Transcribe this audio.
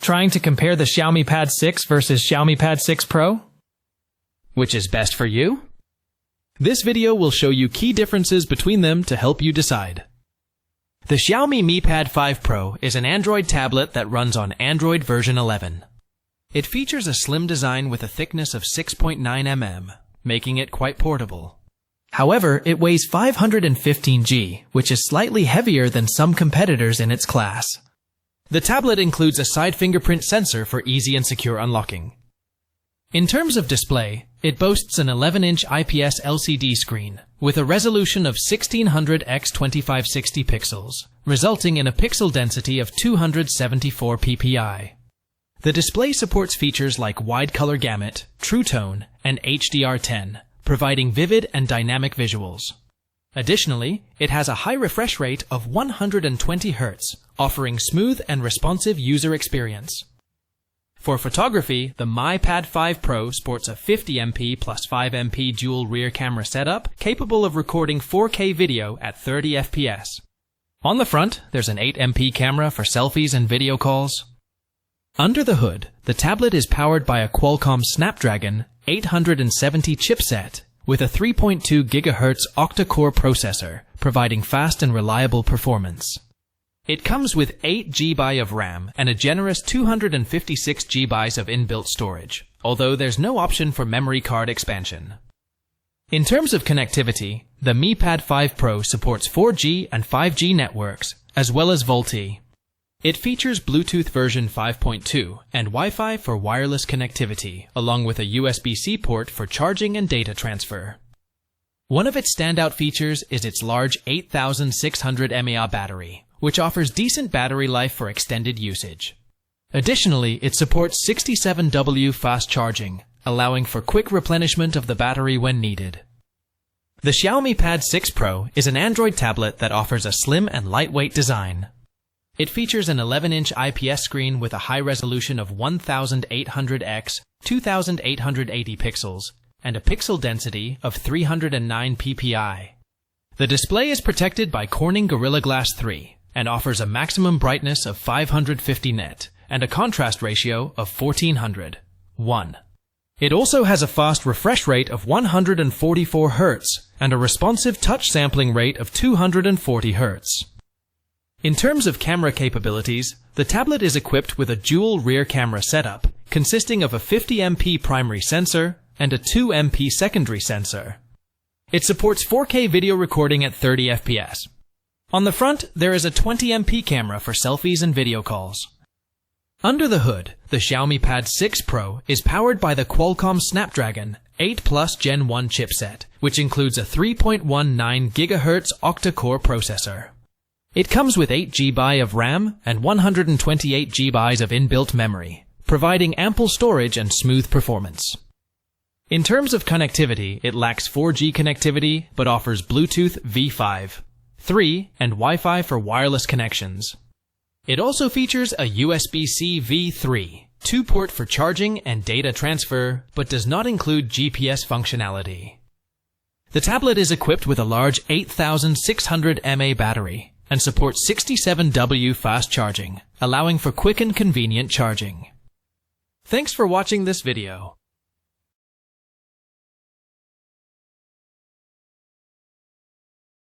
Trying to compare the Xiaomi Pad 6 versus Xiaomi Pad 6 Pro? Which is best for you? This video will show you key differences between them to help you decide. The Xiaomi Mi Pad 5 Pro is an Android tablet that runs on Android version 11. It features a slim design with a thickness of 6.9 mm, making it quite portable. However, it weighs 515 g, which is slightly heavier than some competitors in its class. The tablet includes a side fingerprint sensor for easy and secure unlocking. In terms of display, it boasts an 11-inch IPS LCD screen with a resolution of 1600 x 2560 pixels, resulting in a pixel density of 274 ppi. The display supports features like wide color gamut, True Tone, and HDR10, providing vivid and dynamic visuals. Additionally, it has a high refresh rate of 120 Hz, offering smooth and responsive user experience. For photography, the Mi Pad 5 Pro sports a 50MP plus 5MP dual rear camera setup capable of recording 4K video at 30 FPS. On the front, there's an 8MP camera for selfies and video calls. Under the hood, the tablet is powered by a Qualcomm Snapdragon 870 chipset with a 3.2 GHz octa-core processor, providing fast and reliable performance. It comes with 8 GB of RAM and a generous 256 GB of inbuilt storage, although there's no option for memory card expansion. In terms of connectivity, the Mi Pad 5 Pro supports 4G and 5G networks, as well as VoLTE. It features Bluetooth version 5.2 and Wi-Fi for wireless connectivity, along with a USB-C port for charging and data transfer. One of its standout features is its large 8600 mAh battery, which offers decent battery life for extended usage. Additionally, it supports 67W fast charging, allowing for quick replenishment of the battery when needed. The Xiaomi Pad 6 Pro is an Android tablet that offers a slim and lightweight design. It features an 11-inch IPS screen with a high resolution of 1800 x 2880 pixels and a pixel density of 309 ppi. The display is protected by Corning Gorilla Glass 3 and offers a maximum brightness of 550 nit and a contrast ratio of 1400:1. It also has a fast refresh rate of 144 Hz and a responsive touch sampling rate of 240 Hz. In terms of camera capabilities, the tablet is equipped with a dual rear camera setup consisting of a 50MP primary sensor and a 2MP secondary sensor. It supports 4K video recording at 30 FPS. On the front, there is a 20MP camera for selfies and video calls. Under the hood, the Xiaomi Pad 6 Pro is powered by the Qualcomm Snapdragon 8 Plus Gen 1 chipset, which includes a 3.19 GHz octa-core processor. It comes with 8 GB of RAM and 128 GB of inbuilt memory, providing ample storage and smooth performance. In terms of connectivity, it lacks 4G connectivity but offers Bluetooth V5, 3, and Wi-Fi for wireless connections. It also features a USB-C V3, 2-port for charging and data transfer, but does not include GPS functionality. The tablet is equipped with a large 8600 mAh battery and supports 67W fast charging, allowing for quick and convenient charging. Thanks for watching this video.